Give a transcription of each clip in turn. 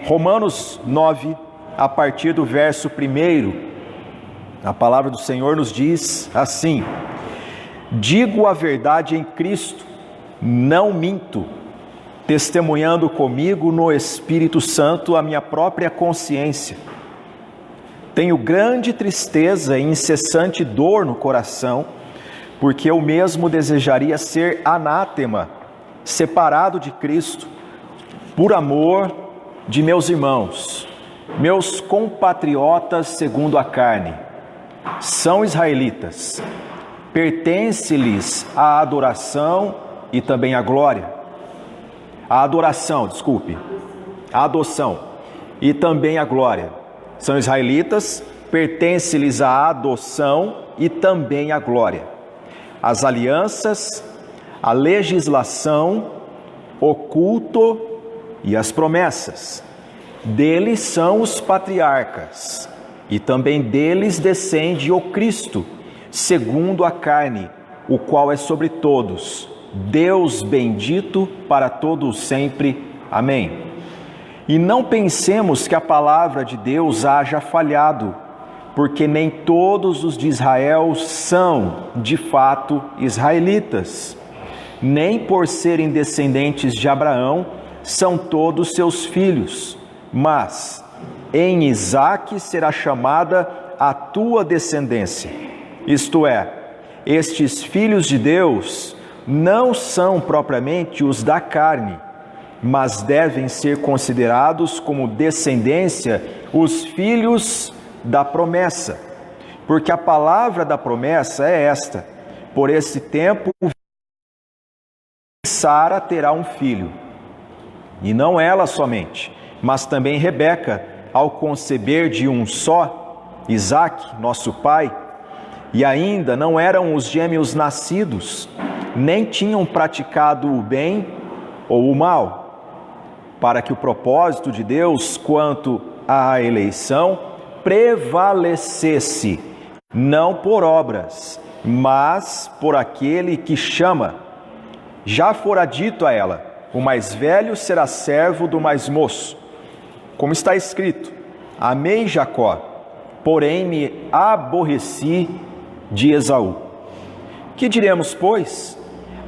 Romanos 9, a partir do verso 1, a palavra do Senhor nos diz assim: digo a verdade em Cristo, não minto, testemunhando comigo no Espírito Santo a minha própria consciência. Tenho grande tristeza e incessante dor no coração, porque eu mesmo desejaria ser anátema, separado de Cristo, por amor de meus irmãos, meus compatriotas segundo a carne. São israelitas, pertence-lhes a adoração e também a glória. A adoração e também a glória. São israelitas, pertence-lhes a adoção e também a glória. As alianças, a legislação, o culto e as promessas. Deles são os patriarcas, e também deles descende o Cristo, segundo a carne, o qual é sobre todos, Deus bendito para todos sempre. Amém. E não pensemos que a palavra de Deus haja falhado, porque nem todos os de Israel são, de fato, israelitas. Nem por serem descendentes de Abraão, são todos seus filhos. Mas em Isaque será chamada a tua descendência. Isto é, estes filhos de Deus não são propriamente os da carne, mas devem ser considerados como descendência os filhos da promessa. Porque a palavra da promessa é esta: por esse tempo Sara terá um filho. E não ela somente, mas também Rebeca, ao conceber de um só, Isaque, nosso pai, e ainda não eram os gêmeos nascidos, nem tinham praticado o bem ou o mal, para que o propósito de Deus quanto à eleição prevalecesse, não por obras, mas por aquele que chama. Já fora dito a ela: o mais velho será servo do mais moço. Como está escrito: amei Jacó, porém me aborreci de Esaú. Que diremos, pois?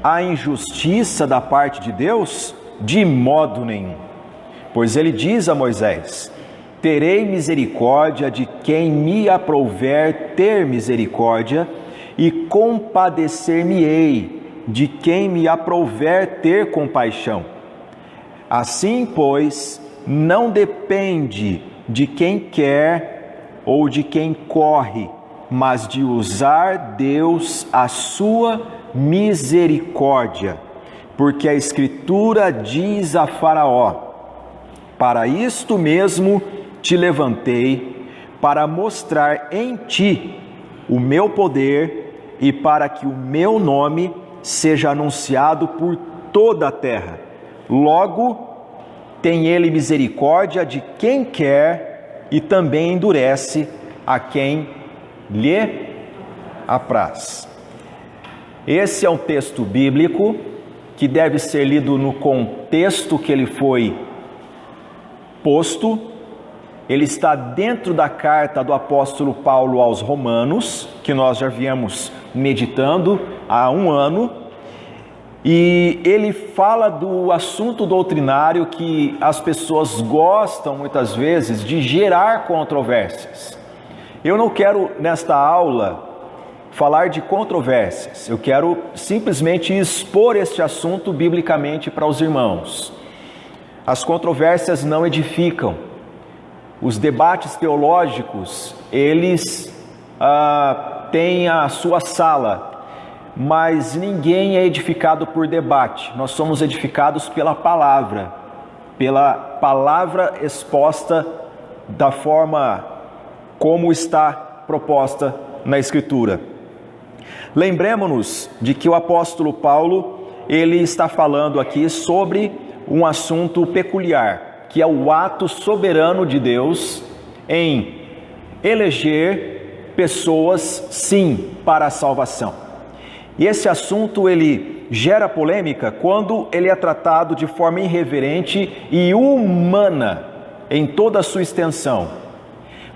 A injustiça da parte de Deus? De modo nenhum. Pois ele diz a Moisés: terei misericórdia de quem me aprouver ter misericórdia, e compadecer-me-ei de quem me aprouver ter compaixão. Assim, pois, não depende de quem quer ou de quem corre, mas de usar Deus a sua misericórdia. Porque a Escritura diz a Faraó: para isto mesmo te levantei, para mostrar em ti o meu poder e para que o meu nome seja anunciado por toda a terra. Logo, tem ele misericórdia de quem quer e também endurece a quem lhe apraz. Esse é um texto bíblico que deve ser lido no contexto que ele foi posto. Ele está dentro da carta do apóstolo Paulo aos Romanos, que nós já viemos meditando há um ano, e ele fala do assunto doutrinário que as pessoas gostam muitas vezes de gerar controvérsias. Eu não quero nesta aula falar de controvérsias, eu quero simplesmente expor este assunto biblicamente para os irmãos. As controvérsias não edificam. Os debates teológicos, eles têm a sua sala, mas ninguém é edificado por debate. Nós somos edificados pela palavra exposta da forma como está proposta na Escritura. Lembremos-nos de que o apóstolo Paulo, ele está falando aqui sobre um assunto peculiar, que é o ato soberano de Deus em eleger pessoas, sim, para a salvação. E esse assunto, ele gera polêmica quando ele é tratado de forma irreverente e humana, em toda a sua extensão.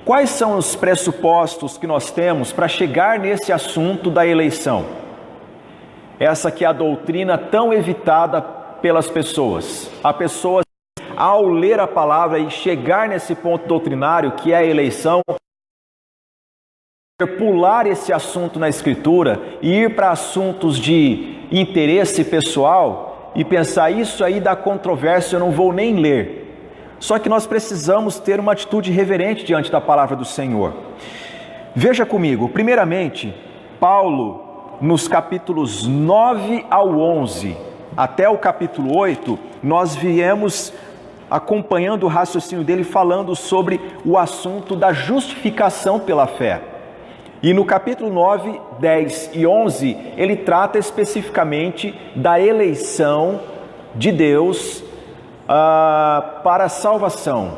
Quais são os pressupostos que nós temos para chegar nesse assunto da eleição? Essa que é a doutrina tão evitada pelas pessoas. A pessoa, ao ler a palavra e chegar nesse ponto doutrinário que é a eleição, pular esse assunto na Escritura e ir para assuntos de interesse pessoal e pensar, isso aí dá controvérsia, eu não vou nem ler. Só que nós precisamos ter uma atitude reverente diante da palavra do Senhor. Veja comigo, primeiramente, Paulo, nos capítulos 9 ao 11, até o capítulo 8, nós viemos acompanhando o raciocínio dele falando sobre o assunto da justificação pela fé. E no capítulo 9, 10 e 11, ele trata especificamente da eleição de Deus para a salvação.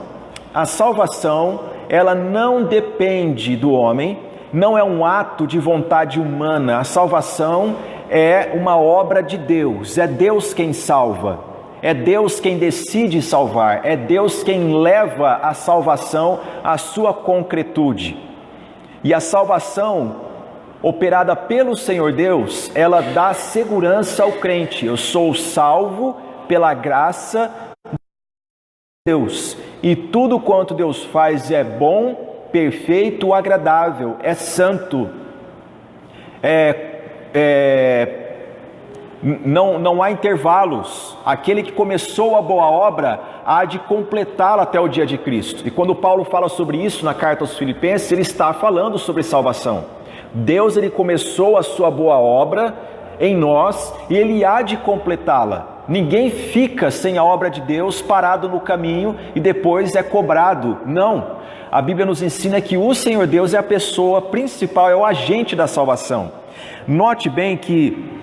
A salvação, ela não depende do homem, não é um ato de vontade humana. A salvação é uma obra de Deus, é Deus quem salva, é Deus quem decide salvar, é Deus quem leva a salvação à sua concretude. E a salvação operada pelo Senhor Deus, ela dá segurança ao crente. Eu sou salvo pela graça de Deus. E tudo quanto Deus faz é bom, perfeito, agradável, é santo. Não há intervalos. Aquele que começou a boa obra há de completá-la até o dia de Cristo. E quando Paulo fala sobre isso na carta aos Filipenses, ele está falando sobre salvação. Deus, ele começou a sua boa obra em nós e ele há de completá-la. Ninguém fica sem a obra de Deus parado no caminho e depois é cobrado. Não. A Bíblia nos ensina que o Senhor Deus é a pessoa principal, é o agente da salvação. Note bem que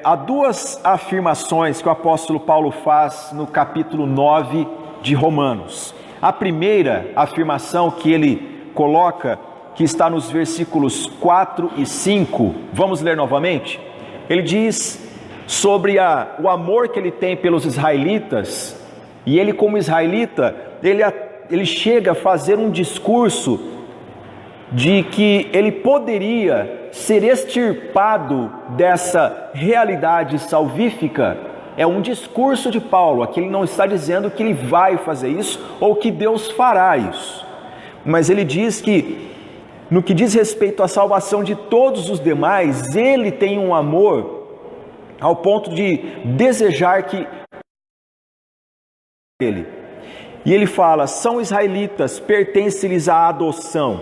há duas afirmações que o apóstolo Paulo faz no capítulo 9 de Romanos. A primeira afirmação que ele coloca, que está nos versículos 4 e 5, vamos ler novamente? Ele diz sobre o amor que ele tem pelos israelitas, e ele como israelita, ele chega a fazer um discurso de que ele poderia ser extirpado dessa realidade salvífica. É um discurso de Paulo, aqui ele não está dizendo que ele vai fazer isso ou que Deus fará isso, mas ele diz que no que diz respeito à salvação de todos os demais, ele tem um amor ao ponto de desejar que ele. E ele fala, são israelitas, pertence-lhes a adoção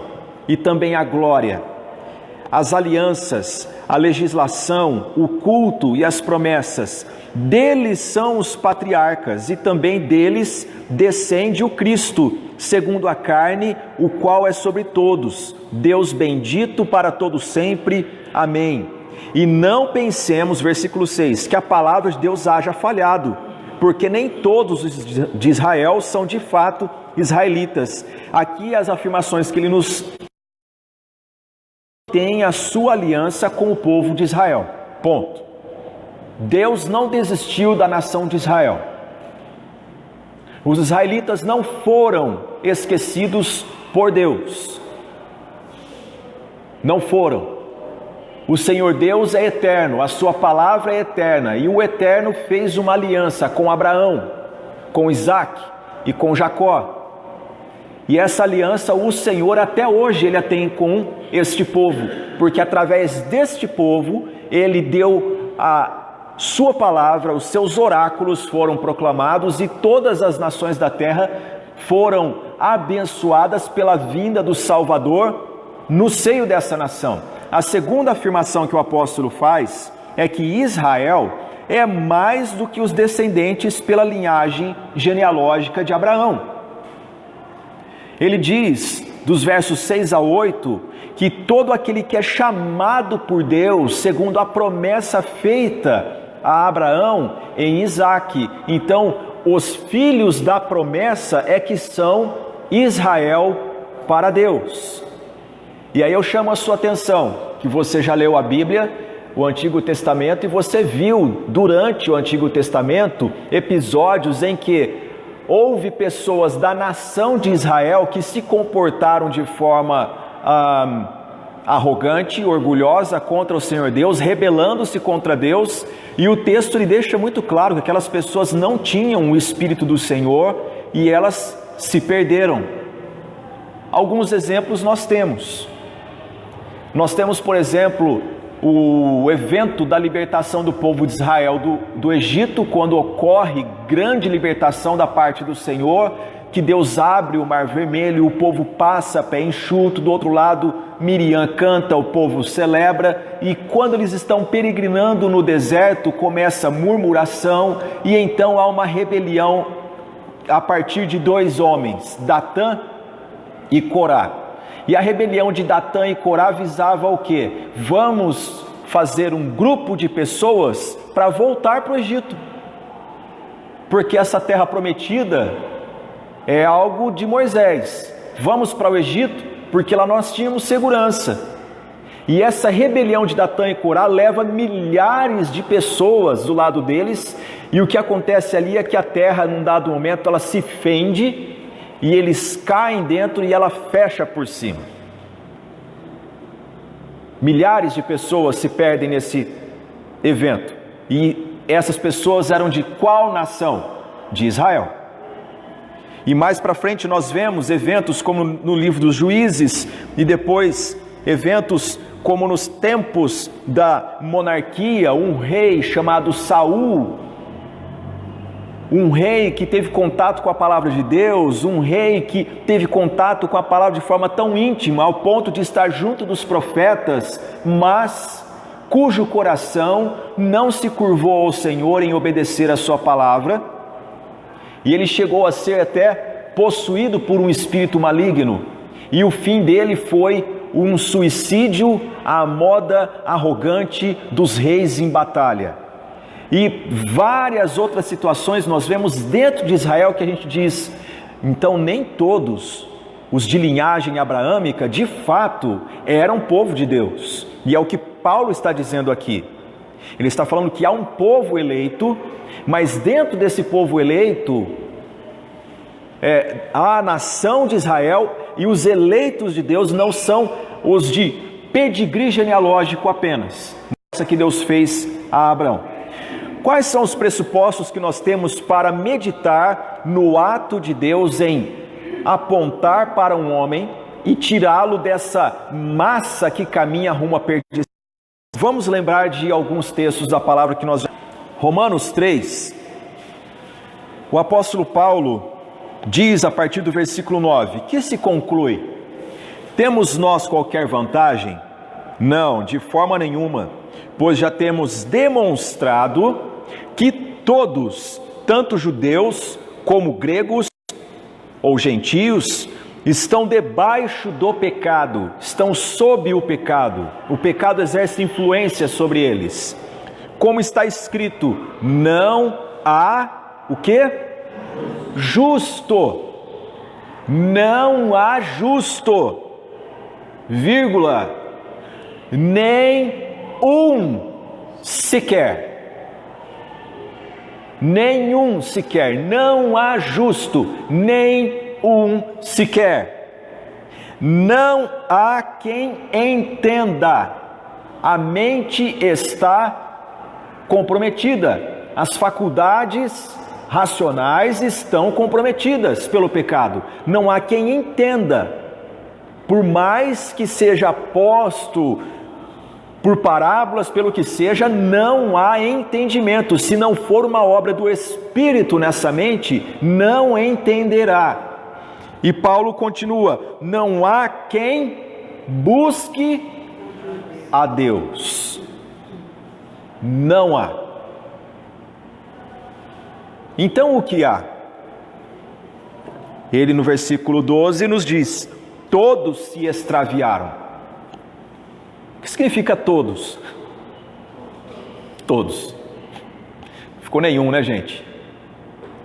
e também a glória, as alianças, a legislação, o culto e as promessas. Deles são os patriarcas e também deles descende o Cristo, segundo a carne, o qual é sobre todos, Deus bendito para todo sempre. Amém. E não pensemos, versículo 6, que a palavra de Deus haja falhado, porque nem todos os de Israel são de fato israelitas. Aqui as afirmações que ele nos tem a sua aliança com o povo de Israel. Ponto. Deus não desistiu da nação de Israel. Os israelitas não foram esquecidos por Deus. Não foram. O Senhor Deus é eterno, a sua palavra é eterna, e o Eterno fez uma aliança com Abraão, com Isaac e com Jacó. E essa aliança o Senhor até hoje ele a tem com este povo, porque através deste povo ele deu a sua palavra, os seus oráculos foram proclamados e todas as nações da terra foram abençoadas pela vinda do Salvador no seio dessa nação. A segunda afirmação que o apóstolo faz é que Israel é mais do que os descendentes pela linhagem genealógica de Abraão. Ele diz, dos versos 6 a 8, que todo aquele que é chamado por Deus, segundo a promessa feita a Abraão em Isaque, então os filhos da promessa é que são Israel para Deus. E aí eu chamo a sua atenção, que você já leu a Bíblia, o Antigo Testamento, e você viu durante o Antigo Testamento episódios em que houve pessoas da nação de Israel que se comportaram de forma arrogante, orgulhosa contra o Senhor Deus, rebelando-se contra Deus, e o texto lhe deixa muito claro que aquelas pessoas não tinham o Espírito do Senhor e elas se perderam. Alguns exemplos nós temos. Nós temos, por exemplo, o evento da libertação do povo de Israel do Egito, quando ocorre grande libertação da parte do Senhor, que Deus abre o Mar Vermelho, o povo passa a pé enxuto, do outro lado Miriam canta, o povo celebra, e quando eles estão peregrinando no deserto, começa a murmuração, e então há uma rebelião a partir de dois homens, Datã e Corá. E a rebelião de Datã e Corá visava o quê? Vamos fazer um grupo de pessoas para voltar para o Egito, porque essa terra prometida é algo de Moisés. Vamos para o Egito, porque lá nós tínhamos segurança. E essa rebelião de Datã e Corá leva milhares de pessoas do lado deles, e o que acontece ali é que a terra, num dado momento, ela se fende, e eles caem dentro e ela fecha por cima. Milhares de pessoas se perdem nesse evento. E essas pessoas eram de qual nação? De Israel. E mais para frente nós vemos eventos como no livro dos Juízes, e depois eventos como nos tempos da monarquia, um rei chamado Saul, um rei que teve contato com a palavra de Deus, um rei que teve contato com a palavra de forma tão íntima, ao ponto de estar junto dos profetas, mas cujo coração não se curvou ao Senhor em obedecer a sua palavra, e ele chegou a ser até possuído por um espírito maligno, e o fim dele foi um suicídio à moda arrogante dos reis em batalha. E várias outras situações nós vemos dentro de Israel que a gente diz, então nem todos os de linhagem abraâmica de fato eram povo de Deus. E é o que Paulo está dizendo aqui. Ele está falando que há um povo eleito, mas dentro desse povo eleito há a nação de Israel, e os eleitos de Deus não são os de pedigree genealógico apenas, isso que Deus fez a Abraão. Quais são os pressupostos que nós temos para meditar no ato de Deus em apontar para um homem e tirá-lo dessa massa que caminha rumo à perdição? Vamos lembrar de alguns textos da palavra que nós... Romanos 3, o apóstolo Paulo diz a partir do versículo 9, que se conclui: temos nós qualquer vantagem? Não, de forma nenhuma, pois já temos demonstrado que todos, tanto judeus como gregos ou gentios, estão debaixo do pecado, estão sob o pecado. O pecado exerce influência sobre eles. Como está escrito, não há o quê? Justo. Não há justo, vírgula, nem um sequer. Nenhum sequer, não há justo, nem um sequer. Não há quem entenda. A mente está comprometida, as faculdades racionais estão comprometidas pelo pecado. Não há quem entenda. Por mais que seja posto por parábolas, pelo que seja, não há entendimento. Se não for uma obra do Espírito nessa mente, não entenderá. E Paulo continua: não há quem busque a Deus. Não há. Então o que há? Ele no versículo 12 nos diz: todos se extraviaram. O que significa todos? Todos. Ficou nenhum, né, gente?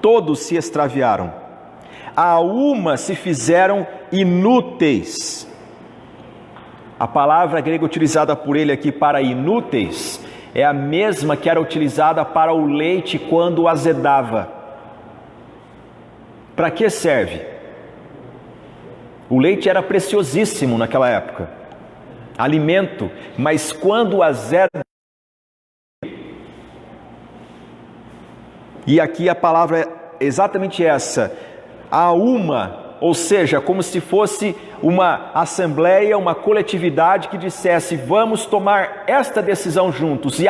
Todos se extraviaram. A uma se fizeram inúteis. A palavra grega utilizada por ele aqui para inúteis é a mesma que era utilizada para o leite quando azedava. Para que serve? O leite era preciosíssimo naquela época, alimento, mas quando o azedo... E aqui a palavra é exatamente essa, ou seja, como se fosse uma assembleia, uma coletividade que dissesse, vamos tomar esta decisão juntos, e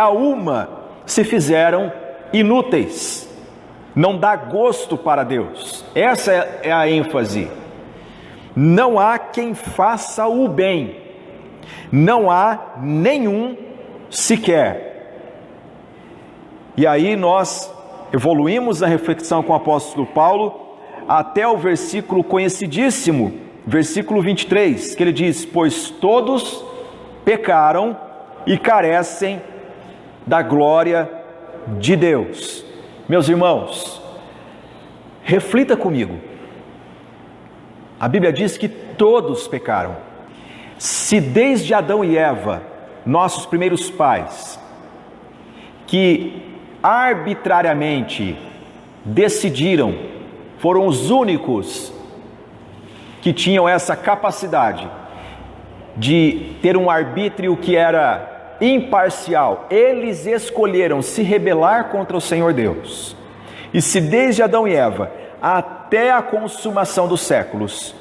se fizeram inúteis, não dá gosto para Deus. Essa é a ênfase. Não há quem faça o bem, não há nenhum sequer. E aí nós evoluímos na reflexão com o apóstolo Paulo até o versículo conhecidíssimo, versículo 23, que ele diz, pois todos pecaram e carecem da glória de Deus. Meus irmãos, reflita comigo. A Bíblia diz que todos pecaram. Se desde Adão e Eva, nossos primeiros pais, que arbitrariamente decidiram, foram os únicos que tinham essa capacidade de ter um arbítrio que era imparcial, eles escolheram se rebelar contra o Senhor Deus. E se desde Adão e Eva até a consumação dos séculos,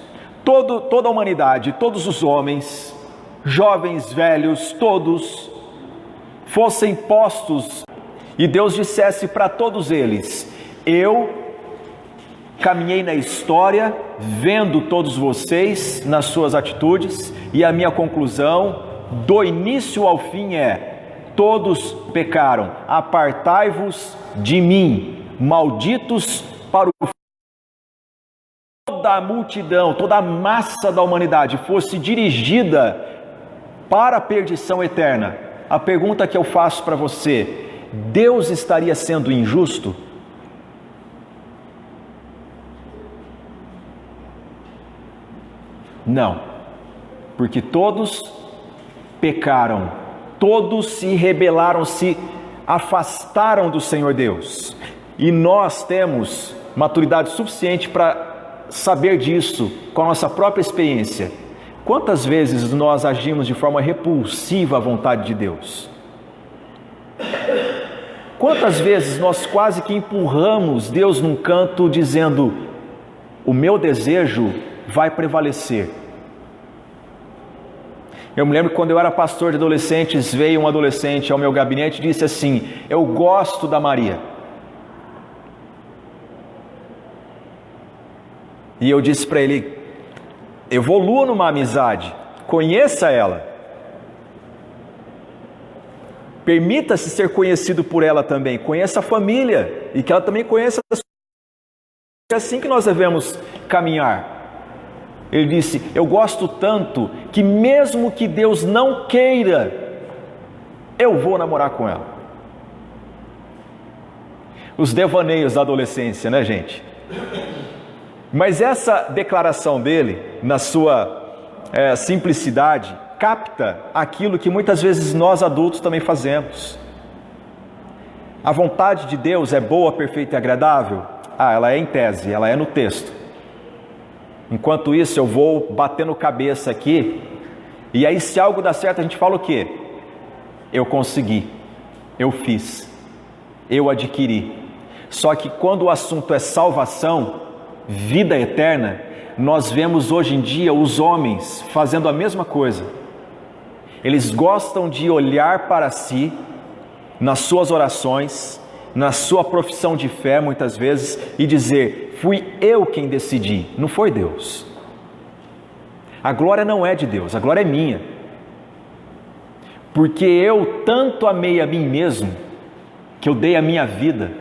toda a humanidade, todos os homens, jovens, velhos, todos, fossem postos, e Deus dissesse para todos eles, eu caminhei na história, vendo todos vocês nas suas atitudes, e a minha conclusão, do início ao fim todos pecaram, apartai-vos de mim, malditos para o toda a multidão, toda a massa da humanidade fosse dirigida para a perdição eterna. A pergunta que eu faço para você, Deus estaria sendo injusto? Não, porque todos pecaram, todos se rebelaram, se afastaram do Senhor Deus, e nós temos maturidade suficiente para saber disso com a nossa própria experiência. Quantas vezes nós agimos de forma repulsiva à vontade de Deus? Quantas vezes nós quase que empurramos Deus num canto dizendo, o meu desejo vai prevalecer. Eu me lembro que quando eu era pastor de adolescentes, veio um adolescente ao meu gabinete e disse assim, eu gosto da Maria. E eu disse para ele, evolua numa amizade, conheça ela. Permita-se ser conhecido por ela também, conheça a família e que ela também conheça a sua. É assim que nós devemos caminhar. Ele disse, eu gosto tanto que mesmo que Deus não queira, eu vou namorar com ela. Os devaneios da adolescência, né, gente? Mas essa declaração dele, na sua simplicidade, capta aquilo que muitas vezes nós adultos também fazemos. A vontade de Deus é boa, perfeita e agradável? Ela é em tese, ela é no texto. Enquanto isso eu vou batendo cabeça aqui, e aí se algo dá certo a gente fala o quê? Eu consegui, eu fiz, eu adquiri. Só que quando o assunto é salvação, vida eterna, nós vemos hoje em dia os homens fazendo a mesma coisa. Eles gostam de olhar para si, nas suas orações, na sua profissão de fé muitas vezes, e dizer, fui eu quem decidi, não foi Deus. A glória não é de Deus, a glória é minha. Porque eu tanto amei a mim mesmo, que eu dei a minha vida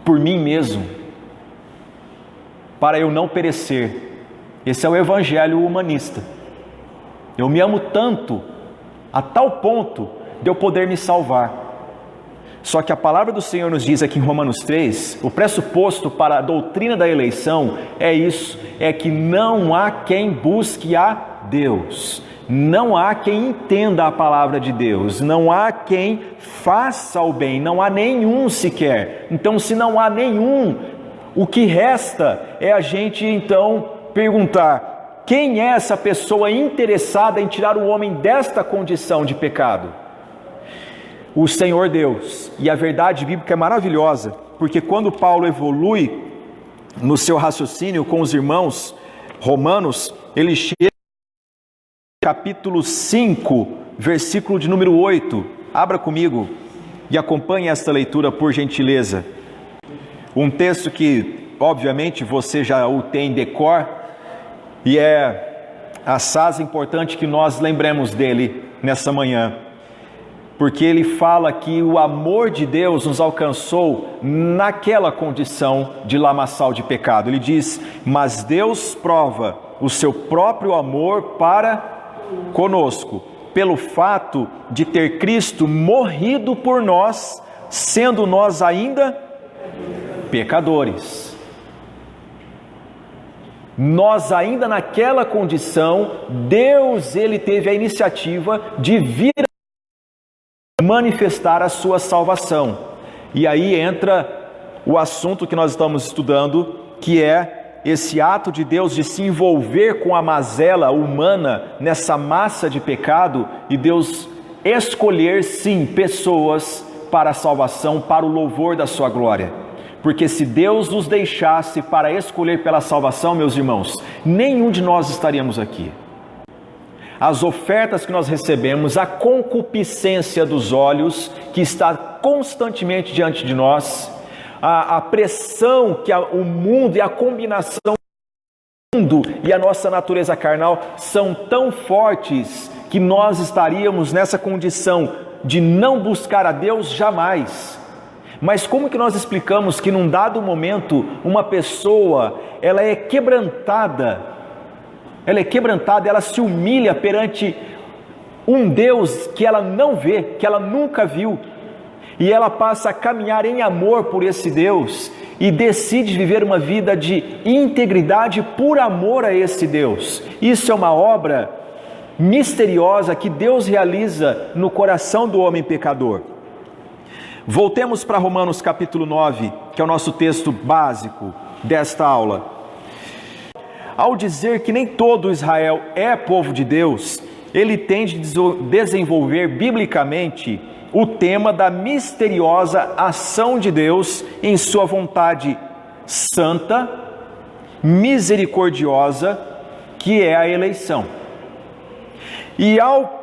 por mim mesmo, para eu não perecer. Esse é o evangelho humanista. Eu me amo tanto, a tal ponto de eu poder me salvar. Só que a palavra do Senhor nos diz aqui em Romanos 3, o pressuposto para a doutrina da eleição é isso, é que não há quem busque a Deus, não há quem entenda a palavra de Deus, não há quem faça o bem, não há nenhum sequer. Então, se não há nenhum, O que resta é a gente então perguntar: quem é essa pessoa interessada em tirar o homem desta condição de pecado? O Senhor Deus. E a verdade bíblica é maravilhosa, porque quando Paulo evolui no seu raciocínio com os irmãos romanos, ele chega no capítulo 5, versículo de número 8. Abra comigo e acompanhe esta leitura, por gentileza. Um texto que, obviamente, você já o tem em decor, e é assaz importante que nós lembremos dele nessa manhã, porque ele fala que o amor de Deus nos alcançou naquela condição de lamaçal de pecado. Ele diz: mas Deus prova o seu próprio amor para conosco, pelo fato de ter Cristo morrido por nós, sendo nós ainda pecadores. Nós ainda naquela condição, Deus, ele teve a iniciativa de vir manifestar a sua salvação. E aí entra o assunto que nós estamos estudando, que é esse ato de Deus de se envolver com a mazela humana nessa massa de pecado, e Deus escolher sim pessoas para a salvação, para o louvor da sua glória. Porque se Deus nos deixasse para escolher pela salvação, meus irmãos, nenhum de nós estaríamos aqui. As ofertas que nós recebemos, a concupiscência dos olhos que está constantemente diante de nós, a pressão que o mundo e a combinação do mundo e a nossa natureza carnal são tão fortes que nós estaríamos nessa condição de não buscar a Deus jamais. Mas como que nós explicamos que num dado momento uma pessoa, ela é quebrantada, ela se humilha perante um Deus que ela não vê, que ela nunca viu, e ela passa a caminhar em amor por esse Deus e decide viver uma vida de integridade por amor a esse Deus. Isso é uma obra misteriosa que Deus realiza no coração do homem pecador. Voltemos para Romanos capítulo 9, que é o nosso texto básico desta aula. Ao dizer que nem todo Israel é povo de Deus, ele tende a desenvolver biblicamente o tema da misteriosa ação de Deus em sua vontade santa, misericordiosa, que é a eleição. E ao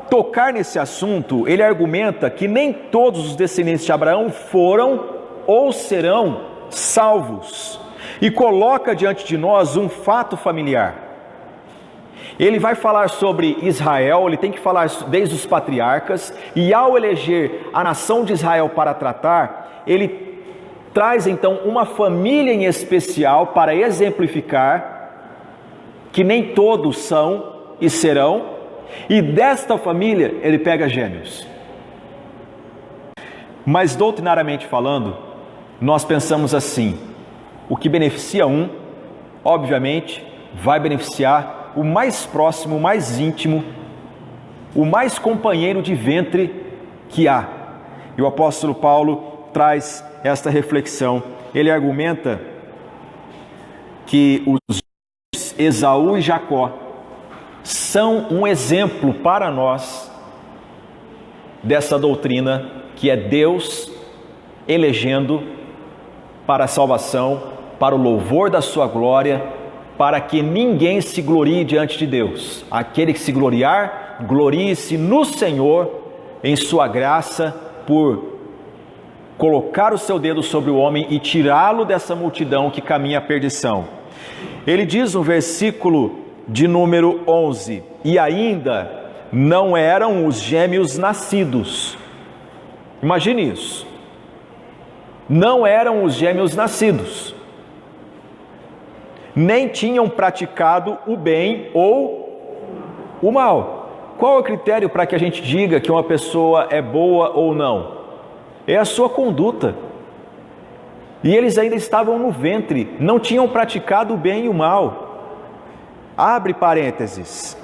tocar nesse assunto, ele argumenta que nem todos os descendentes de Abraão foram ou serão salvos, e coloca diante de nós um fato familiar. Ele vai falar sobre Israel, ele tem que falar desde os patriarcas, e ao eleger a nação de Israel para tratar, ele traz então uma família em especial para exemplificar que nem todos são e serão. E desta família ele pega gêmeos. Mas doutrinariamente falando, nós pensamos assim: o que beneficia um, obviamente, vai beneficiar o mais próximo, o mais íntimo, o mais companheiro de ventre que há. E o apóstolo Paulo traz esta reflexão. Ele argumenta que os Esaú e Jacó são um exemplo para nós dessa doutrina que é Deus elegendo para a salvação, para o louvor da sua glória, para que ninguém se glorie diante de Deus. Aquele que se gloriar, glorie-se no Senhor, em sua graça, por colocar o seu dedo sobre o homem e tirá-lo dessa multidão que caminha à perdição. Ele diz no versículo de número 11: e ainda não eram os gêmeos nascidos. Imagine isso. Não eram os gêmeos nascidos, nem tinham praticado o bem ou o mal. Qual é o critério para que a gente diga que uma pessoa é boa ou não? É a sua conduta. E eles ainda estavam no ventre, não tinham praticado o bem e o mal. Abre parênteses.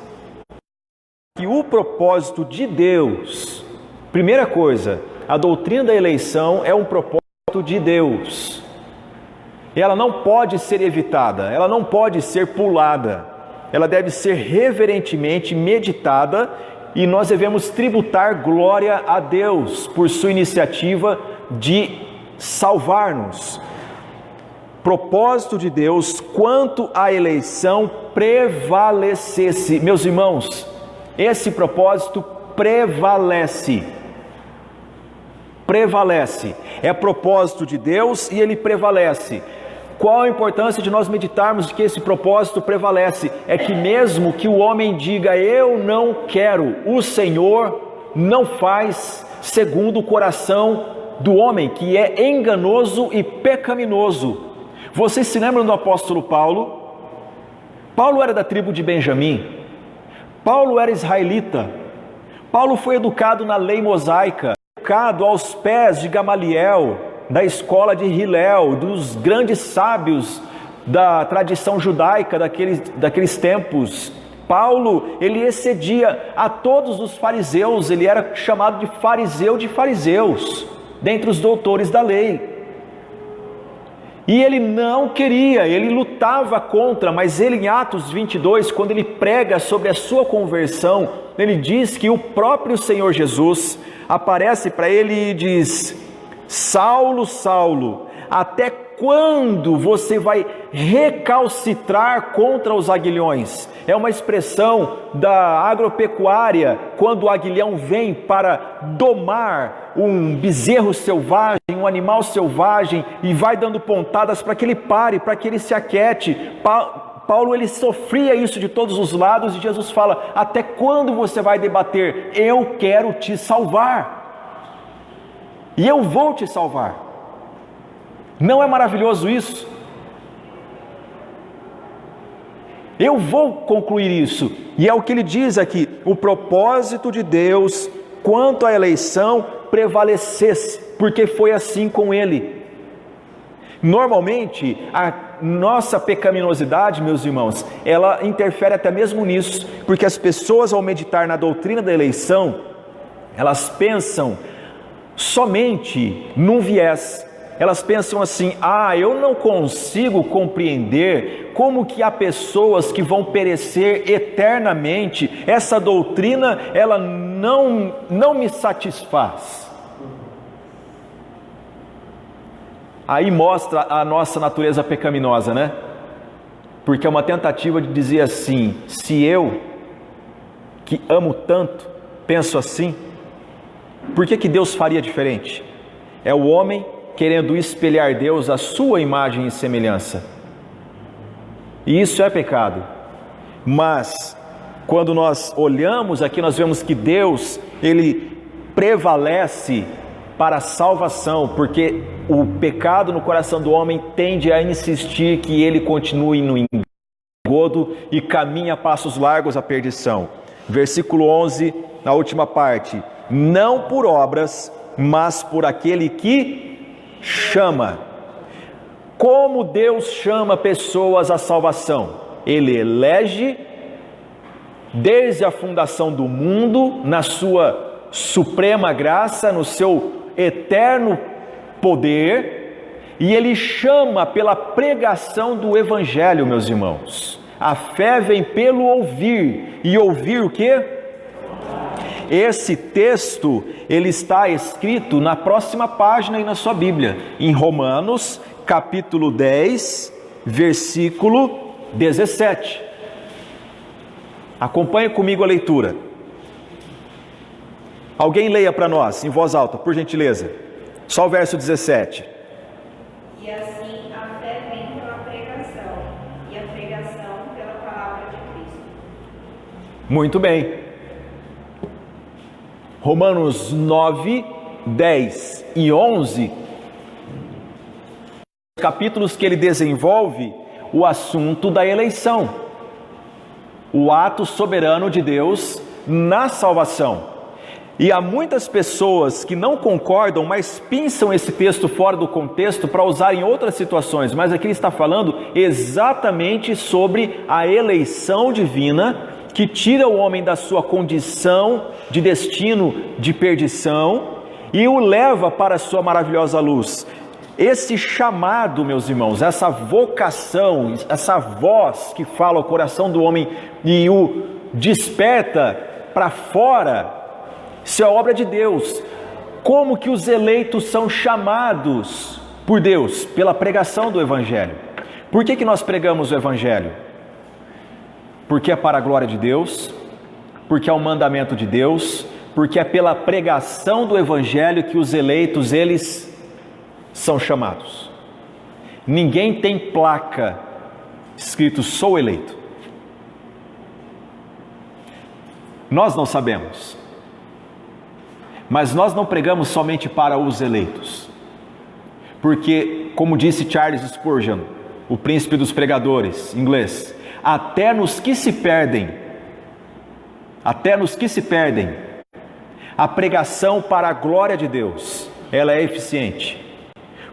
E o propósito de Deus, primeira coisa, a doutrina da eleição é um propósito de Deus. ela não pode ser evitada, ela não pode ser pulada, ela deve ser reverentemente meditada e nós devemos tributar glória a Deus por sua iniciativa de salvar-nos. Propósito de Deus quanto à eleição prevalecesse. Meus irmãos, esse propósito prevalece. Prevalece. É propósito de Deus e ele prevalece. Qual a importância de nós meditarmos de que esse propósito prevalece? É que mesmo que o homem diga, eu não quero, o Senhor não faz segundo o coração do homem, que é enganoso e pecaminoso. Vocês se lembram do apóstolo Paulo? Paulo era da tribo de Benjamim. Paulo era israelita. Paulo foi educado na lei mosaica, educado aos pés de Gamaliel, da escola de Hilel, dos grandes sábios da tradição judaica daqueles tempos. Paulo, ele excedia a todos os fariseus, ele era chamado de fariseus, dentre os doutores da lei. E ele não queria, ele lutava contra, mas ele em Atos 22, quando ele prega sobre a sua conversão, ele diz que o próprio Senhor Jesus aparece para ele e diz: Saulo, Saulo, até quando você vai recalcitrar contra os aguilhões? É uma expressão da agropecuária, quando o aguilhão vem para domar um bezerro selvagem, um animal selvagem, e vai dando pontadas para que ele pare, para que ele se aquiete. Paulo, ele sofria isso de todos os lados, e Jesus fala: até quando você vai debater? Eu quero te salvar, e eu vou te salvar. Não é maravilhoso isso? Eu vou concluir isso, e é o que ele diz aqui: o propósito de Deus quanto à eleição prevalecesse, porque foi assim com ele. Normalmente, a nossa pecaminosidade, meus irmãos, ela interfere até mesmo nisso, porque as pessoas, ao meditar na doutrina da eleição, elas pensam somente num viés. Elas pensam assim: eu não consigo compreender como que há pessoas que vão perecer eternamente, essa doutrina, ela não me satisfaz. Aí mostra a nossa natureza pecaminosa, né? Porque é uma tentativa de dizer assim: se eu, que amo tanto, penso assim, por que Deus faria diferente? É o homem querendo espelhar Deus à sua imagem e semelhança. E isso é pecado. Mas quando nós olhamos aqui, nós vemos que Deus, ele prevalece para a salvação, porque o pecado no coração do homem tende a insistir que ele continue no engodo e caminhe a passos largos à perdição. Versículo 11, na última parte: não por obras, mas por aquele que chama. Como Deus chama pessoas à salvação? Ele elege desde a fundação do mundo, na sua suprema graça, no seu eterno poder, e ele chama pela pregação do evangelho, meus irmãos. A fé vem pelo ouvir, e ouvir o quê? Esse texto, ele está escrito na próxima página aí na sua Bíblia, em Romanos, capítulo 10, versículo 17. Acompanhe comigo a leitura. Alguém leia para nós, em voz alta, por gentileza. Só o verso 17. E assim a fé vem pela pregação, e a pregação pela palavra de Cristo. Muito bem. Romanos 9, 10 e 11, capítulos que ele desenvolve o assunto da eleição, o ato soberano de Deus na salvação. E há muitas pessoas que não concordam, mas pinçam esse texto fora do contexto para usar em outras situações, mas aqui ele está falando exatamente sobre a eleição divina, que tira o homem da sua condição de destino de perdição e o leva para a sua maravilhosa luz. esse chamado, meus irmãos, essa vocação, essa voz que fala ao coração do homem e o desperta para fora, isso é obra de Deus. Como que os eleitos são chamados por Deus? Pela pregação do Evangelho. Por que nós pregamos o Evangelho? Porque é para a glória de Deus, porque é o mandamento de Deus, porque é pela pregação do Evangelho que os eleitos, eles são chamados. Ninguém tem placa escrito sou eleito. Nós não sabemos. Mas nós não pregamos somente para os eleitos. Porque, como disse Charles Spurgeon, o príncipe dos pregadores, inglês, até nos que se perdem, a pregação para a glória de Deus, ela é eficiente.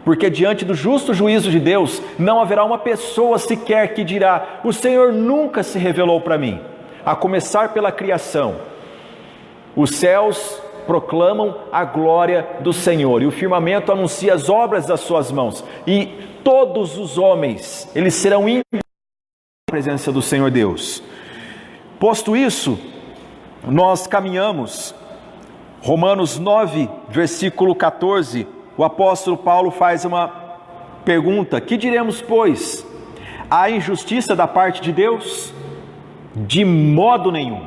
Porque diante do justo juízo de Deus, não haverá uma pessoa sequer que dirá, o Senhor nunca se revelou para mim. A começar pela criação, os céus proclamam a glória do Senhor, e o firmamento anuncia as obras das suas mãos, e todos os homens, eles serão na presença do Senhor Deus. Posto isso, nós caminhamos, Romanos 9, versículo 14, o apóstolo Paulo faz uma pergunta, que diremos, pois? Há injustiça da parte de Deus? De modo nenhum.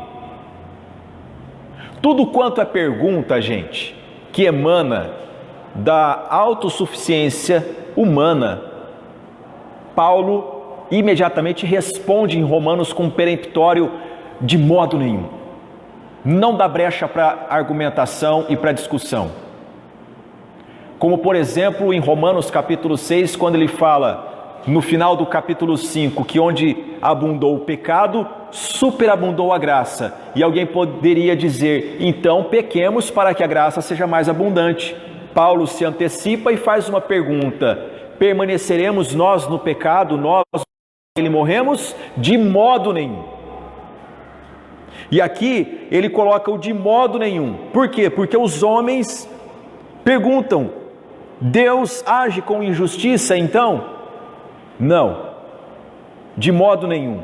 Tudo quanto é pergunta, gente, que emana da autossuficiência humana, Paulo imediatamente responde em Romanos com um peremptório de modo nenhum. Não dá brecha para argumentação e para discussão. Como, por exemplo, em Romanos capítulo 6, quando ele fala, no final do capítulo 5, que onde abundou o pecado, superabundou a graça. E alguém poderia dizer, então pequemos para que a graça seja mais abundante. Paulo se antecipa e faz uma pergunta, permaneceremos nós no pecado, nós ele morremos? De modo nenhum. E aqui ele coloca o de modo nenhum. Por quê? Porque os homens perguntam, Deus age com injustiça então? Não, de modo nenhum.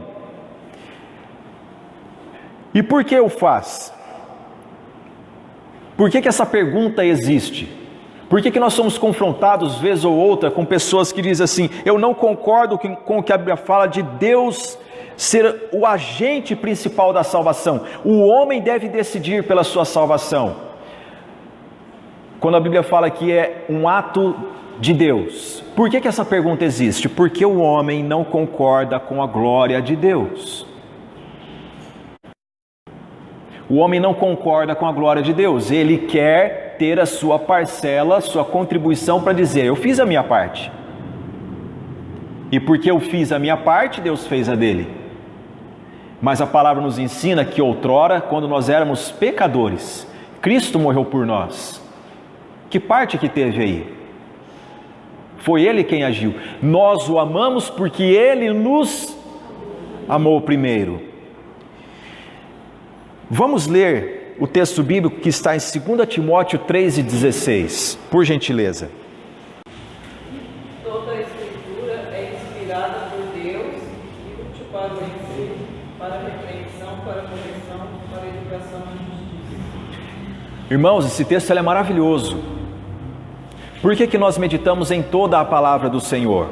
E por que o faz? Por que essa pergunta existe? Por que nós somos confrontados, vez ou outra, com pessoas que dizem assim, eu não concordo com o que a Bíblia fala de Deus ser o agente principal da salvação. O homem deve decidir pela sua salvação. Quando a Bíblia fala que é um ato de Deus. Por que essa pergunta existe? Porque o homem não concorda com a glória de Deus. O homem não concorda com a glória de Deus. Ele quer ter a sua parcela, sua contribuição para dizer, eu fiz a minha parte. E porque eu fiz a minha parte, Deus fez a dele. Mas a palavra nos ensina que outrora, quando nós éramos pecadores, Cristo morreu por nós. Que parte que teve aí? Foi Ele quem agiu. Nós o amamos porque Ele nos amou primeiro. Vamos ler o texto bíblico que está em 2 Timóteo 3,16, por gentileza. Toda a Escritura é inspirada por Deus e útil para o ensino, para a repreensão, para a correção, para a educação na justiça. Irmãos, esse texto é maravilhoso. Por que nós meditamos em toda a palavra do Senhor?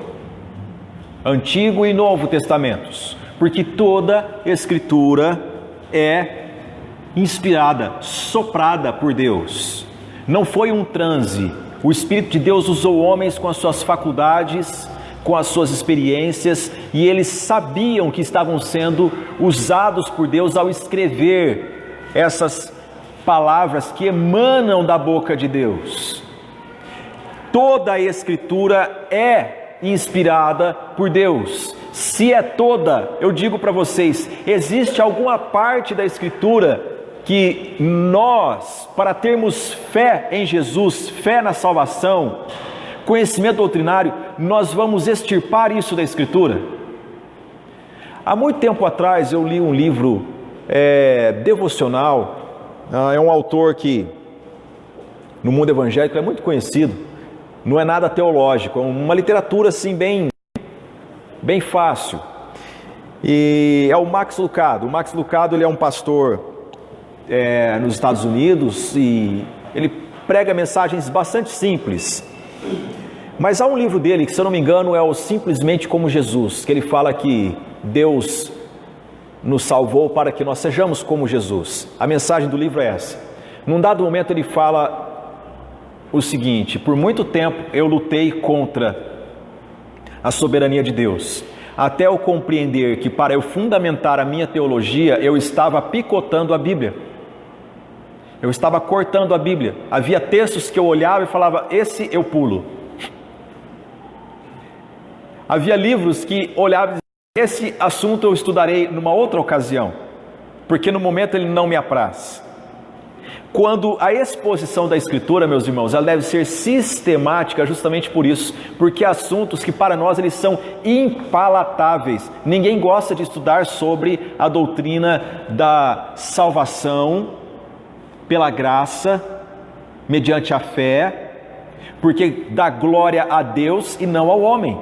Antigo e Novo Testamentos. Porque toda Escritura é inspirada, soprada por Deus. Não foi um transe. O Espírito de Deus usou homens com as suas faculdades, com as suas experiências, e eles sabiam que estavam sendo usados por Deus ao escrever essas palavras que emanam da boca de Deus. Toda a Escritura é inspirada por Deus. Se é toda, eu digo para vocês, existe alguma parte da Escritura que nós, para termos fé em Jesus, fé na salvação, conhecimento doutrinário, nós vamos extirpar isso da Escritura? Há muito tempo atrás eu li um livro devocional, é um autor que no mundo evangélico é muito conhecido, não é nada teológico, é uma literatura assim bem fácil. E é o Max Lucado. O Max Lucado, ele é um pastor nos Estados Unidos e ele prega mensagens bastante simples. Mas há um livro dele que, se eu não me engano, é o Simplesmente como Jesus, que ele fala que Deus nos salvou para que nós sejamos como Jesus. A mensagem do livro é essa. Num dado momento ele fala o seguinte: por muito tempo eu lutei contra a soberania de Deus, até eu compreender que para eu fundamentar a minha teologia, eu estava picotando a Bíblia. Eu estava cortando a Bíblia. Havia textos que eu olhava e falava, esse eu pulo. Havia livros que olhava e dizia, esse assunto eu estudarei numa outra ocasião, porque no momento ele não me apraz. Quando a exposição da Escritura, meus irmãos, ela deve ser sistemática justamente por isso, porque há assuntos que para nós eles são impalatáveis. Ninguém gosta de estudar sobre a doutrina da salvação pela graça, mediante a fé, porque dá glória a Deus e não ao homem.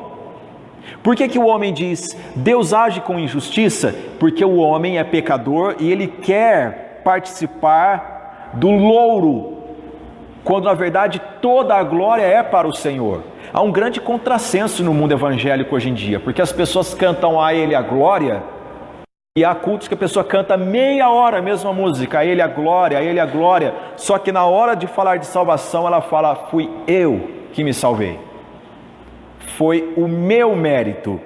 Por que o homem diz, Deus age com injustiça? Porque o homem é pecador e ele quer participar do louro, quando na verdade toda a glória é para o Senhor. Há um grande contrassenso no mundo evangélico hoje em dia, porque as pessoas cantam a Ele a glória, e há cultos que a pessoa canta meia hora a mesma música, a Ele a glória, a Ele a glória, só que na hora de falar de salvação ela fala, fui eu que me salvei. Foi o meu mérito.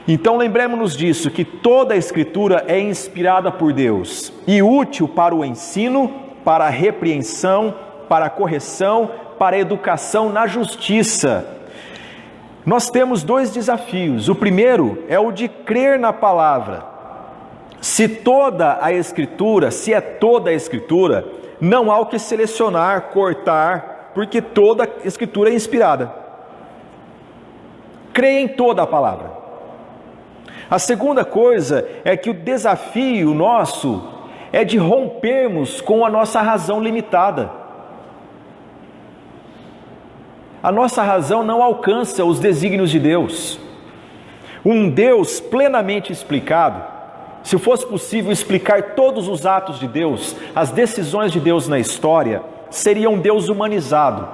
Então lembremos-nos disso, que toda a Escritura é inspirada por Deus e útil para o ensino, para a repreensão, para a correção, para a educação na justiça. Nós temos dois desafios. O primeiro é o de crer na palavra. Se é toda a Escritura, não há o que selecionar, cortar, porque toda a Escritura é inspirada. Creia em toda a palavra. A segunda coisa é que o desafio nosso é de rompermos com a nossa razão limitada. A nossa razão não alcança os desígnios de Deus. Um Deus plenamente explicado, se fosse possível explicar todos os atos de Deus, as decisões de Deus na história, seria um Deus humanizado,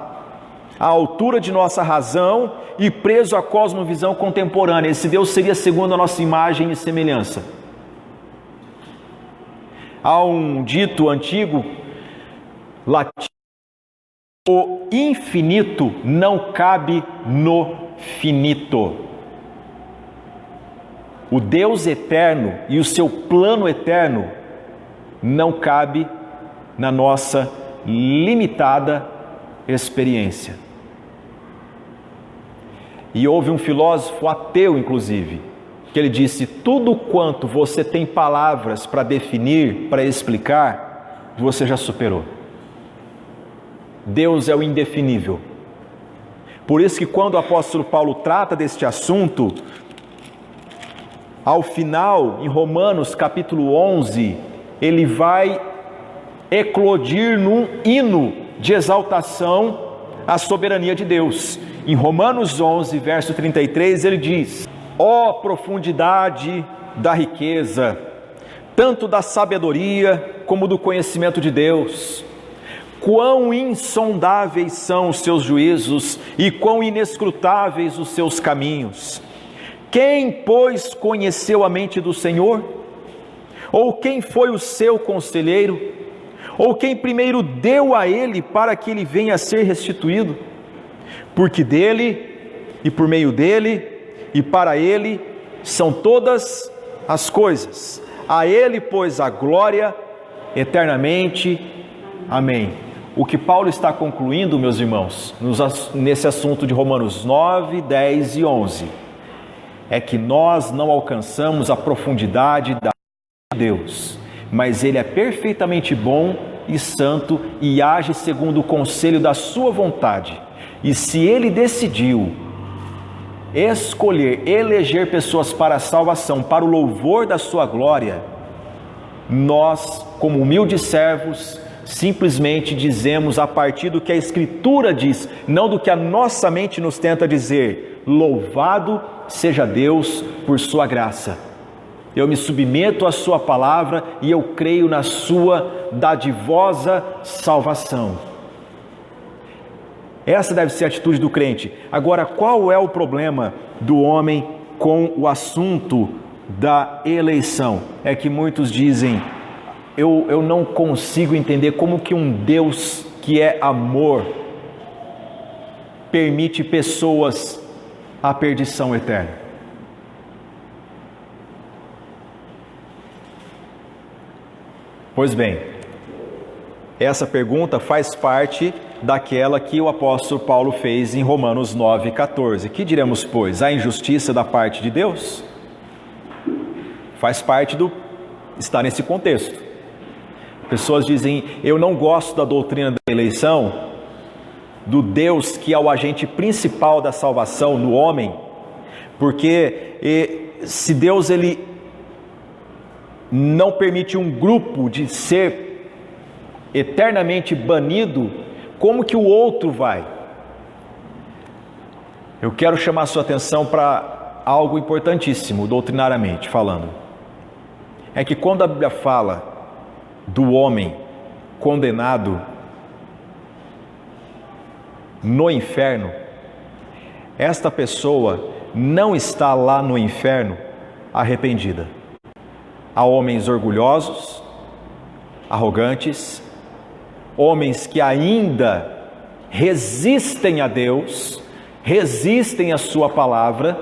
à altura de nossa razão e preso à cosmovisão contemporânea. Esse Deus seria segundo a nossa imagem e semelhança. Há um dito antigo latino: o infinito não cabe no finito. O Deus eterno e o seu plano eterno não cabe na nossa limitada experiência. E houve um filósofo ateu, inclusive, que ele disse, tudo quanto você tem palavras para definir, para explicar, você já superou. Deus é o indefinível. Por isso que quando o apóstolo Paulo trata deste assunto, ao final, em Romanos capítulo 11, ele vai eclodir num hino de exaltação à soberania de Deus. Em Romanos 11, verso 33, ele diz, ó profundidade da riqueza, tanto da sabedoria como do conhecimento de Deus, quão insondáveis são os seus juízos e quão inescrutáveis os seus caminhos. Quem, pois, conheceu a mente do Senhor? Ou quem foi o seu conselheiro? Ou quem primeiro deu a ele para que ele venha a ser restituído? Porque dele, e por meio dele, e para ele, são todas as coisas. A ele, pois, a glória eternamente. Amém. O que Paulo está concluindo, meus irmãos, nesse assunto de Romanos 9, 10 e 11, é que nós não alcançamos a profundidade da Deus, mas Ele é perfeitamente bom e santo e age segundo o conselho da sua vontade. E se Ele decidiu escolher, eleger pessoas para a salvação, para o louvor da sua glória, nós, como humildes servos, simplesmente dizemos a partir do que a Escritura diz, não do que a nossa mente nos tenta dizer. Louvado seja Deus por sua graça. Eu me submeto à sua palavra e eu creio na sua dadivosa salvação. Essa deve ser a atitude do crente. Agora, qual é o problema do homem com o assunto da eleição? É que muitos dizem, eu não consigo entender como que um Deus que é amor permite pessoas à perdição eterna. Pois bem, essa pergunta faz parte daquela que o apóstolo Paulo fez em Romanos 9,14. Que diremos, pois? A injustiça da parte de Deus? Faz parte está nesse contexto. Pessoas dizem, eu não gosto da doutrina da eleição, do Deus que é o agente principal da salvação no homem, porque se Deus ele não permite um grupo de ser eternamente banido, como que o outro vai? Eu quero chamar a sua atenção para algo importantíssimo, doutrinariamente falando. É que quando a Bíblia fala do homem condenado no inferno, esta pessoa não está lá no inferno arrependida. Há homens orgulhosos, arrogantes, homens que ainda resistem a Deus, resistem à sua palavra,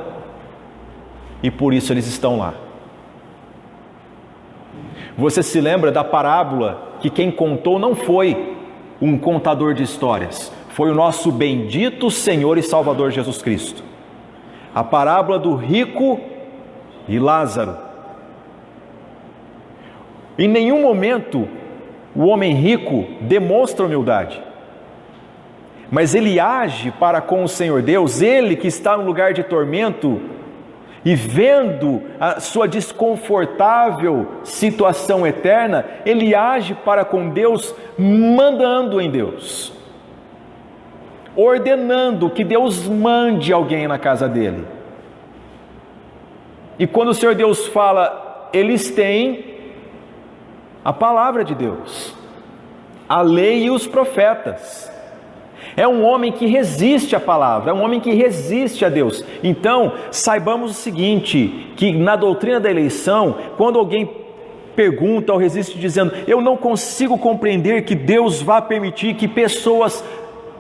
e por isso eles estão lá. Você se lembra da parábola que quem contou não foi um contador de histórias, foi o nosso bendito Senhor e Salvador Jesus Cristo. A parábola do rico e Lázaro. Em nenhum momento o homem rico demonstra humildade, mas ele age para com o Senhor Deus, ele que está no lugar de tormento e vendo a sua desconfortável situação eterna, ele age para com Deus, mandando em Deus, ordenando que Deus mande alguém na casa dele. E quando o Senhor Deus fala, eles têm a palavra de Deus, a lei e os profetas. É um homem que resiste à palavra, é um homem que resiste a Deus. Então, saibamos o seguinte, que na doutrina da eleição, quando alguém pergunta ou resiste dizendo, eu não consigo compreender que Deus vá permitir que pessoas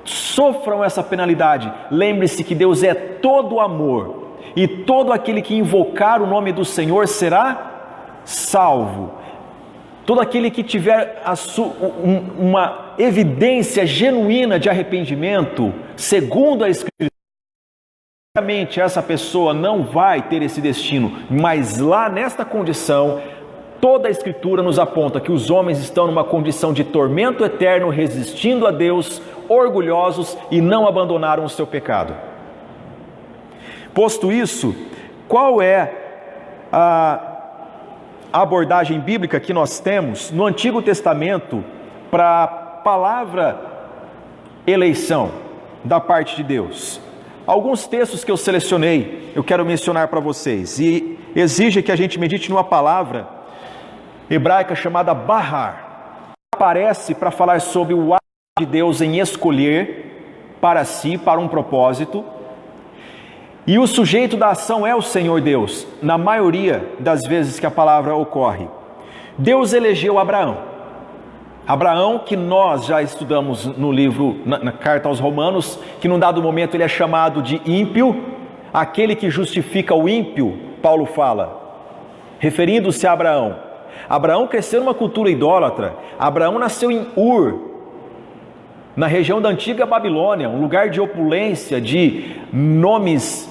sofram essa penalidade. Lembre-se que Deus é todo amor, e todo aquele que invocar o nome do Senhor será salvo. Todo aquele que tiver uma evidência genuína de arrependimento, segundo a Escritura, essa pessoa não vai ter esse destino, mas lá nesta condição, toda a Escritura nos aponta que os homens estão numa condição de tormento eterno, resistindo a Deus, orgulhosos e não abandonaram o seu pecado. Posto isso, qual é a abordagem bíblica que nós temos no Antigo Testamento para a palavra eleição da parte de Deus? Alguns textos que eu selecionei, eu quero mencionar para vocês, e exige que a gente medite numa palavra hebraica chamada Bahar. Aparece para falar sobre o ato de Deus em escolher para si, para um propósito, e o sujeito da ação é o Senhor Deus, na maioria das vezes que a palavra ocorre. Deus elegeu Abraão. Abraão, que nós já estudamos no livro, na carta aos Romanos, que num dado momento ele é chamado de ímpio, aquele que justifica o ímpio, Paulo fala, referindo-se a Abraão. Abraão cresceu numa cultura idólatra. Abraão nasceu em Ur, na região da antiga Babilônia, um lugar de opulência, de nomes,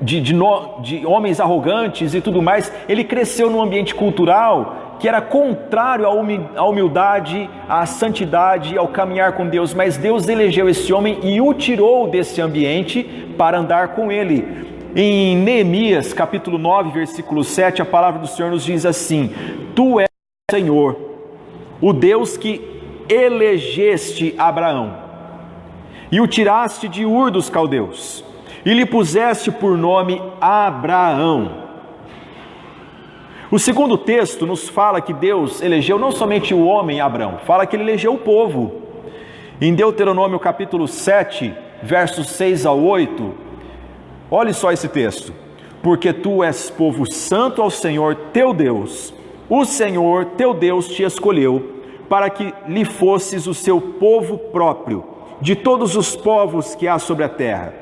de homens arrogantes e tudo mais. Ele cresceu num ambiente cultural que era contrário à humildade, à santidade, ao caminhar com Deus, mas Deus elegeu esse homem e o tirou desse ambiente para andar com ele. Em Neemias capítulo 9, versículo 7, a palavra do Senhor nos diz assim: Tu és o Senhor, o Deus que elegeste Abraão, e o tiraste de Ur dos caldeus, e lhe puseste por nome Abraão. O segundo texto nos fala que Deus elegeu não somente o homem Abraão, fala que ele elegeu o povo. Em Deuteronômio capítulo 7, versos 6 a 8, olhe só esse texto. Porque tu és povo santo ao Senhor teu Deus, o Senhor teu Deus te escolheu, para que lhe fosses o seu povo próprio, de todos os povos que há sobre a terra.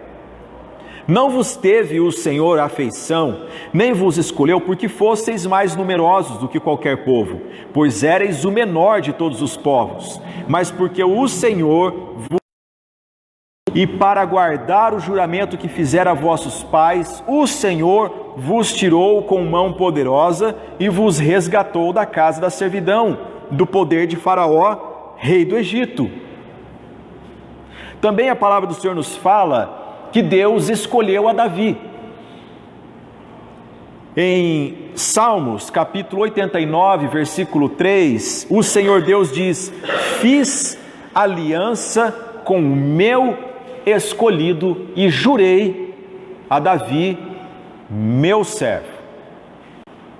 Não vos teve o Senhor afeição, nem vos escolheu porque fosseis mais numerosos do que qualquer povo, pois éreis o menor de todos os povos, mas porque o Senhor vos... E para guardar o juramento que fizera a vossos pais, o Senhor vos tirou com mão poderosa e vos resgatou da casa da servidão, do poder de Faraó, rei do Egito. Também a palavra do Senhor nos fala que Deus escolheu a Davi. Em Salmos, capítulo 89, versículo 3, o Senhor Deus diz: fiz aliança com o meu escolhido e jurei a Davi, meu servo.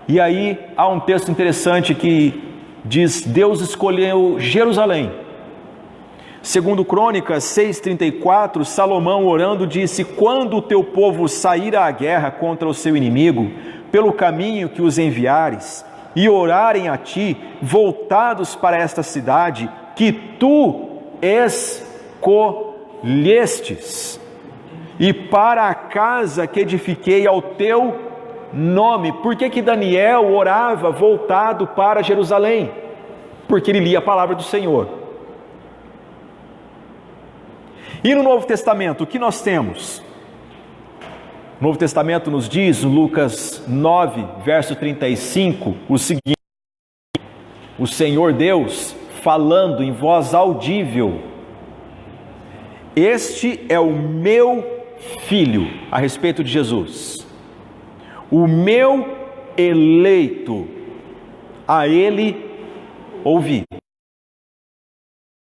E aí há um texto interessante que diz: Deus escolheu Jerusalém. Segundo Crônicas 6,34, Salomão orando disse: quando o teu povo sair à guerra contra o seu inimigo, pelo caminho que os enviares, e orarem a ti, voltados para esta cidade, que tu escolhestes, e para a casa que edifiquei ao teu nome. Por que Daniel orava voltado para Jerusalém? Porque ele lia a palavra do Senhor. E no Novo Testamento, o que nós temos? O Novo Testamento nos diz, em Lucas 9, verso 35, o seguinte: o Senhor Deus falando em voz audível: este é o meu filho, a respeito de Jesus, o meu eleito, a ele ouvi.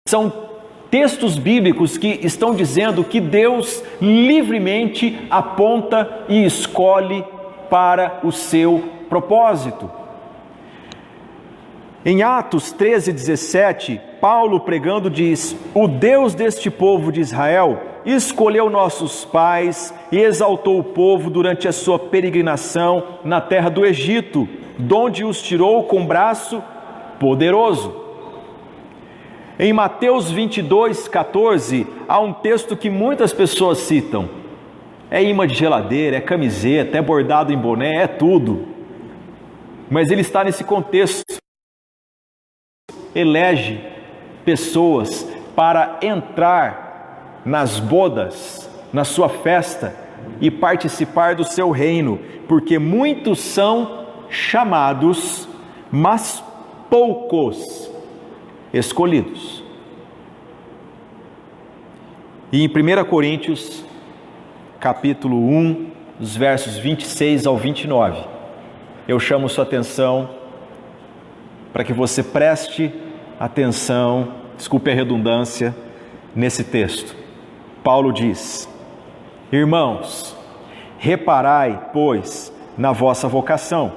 São textos bíblicos que estão dizendo que Deus livremente aponta e escolhe para o seu propósito. Em Atos 13:17, Paulo pregando diz: o Deus deste povo de Israel escolheu nossos pais e exaltou o povo durante a sua peregrinação na terra do Egito, donde os tirou com braço poderoso. Em Mateus 22:14, há um texto que muitas pessoas citam. É imã de geladeira, é camiseta, é bordado em boné, é tudo. Mas ele está nesse contexto. Elege pessoas para entrar nas bodas, na sua festa e participar do seu reino, porque muitos são chamados, mas poucos escolhidos. E em 1 Coríntios, capítulo 1, os versos 26 ao 29, eu chamo sua atenção para que você preste atenção, desculpe a redundância, nesse texto. Paulo diz: irmãos, reparai, pois, na vossa vocação.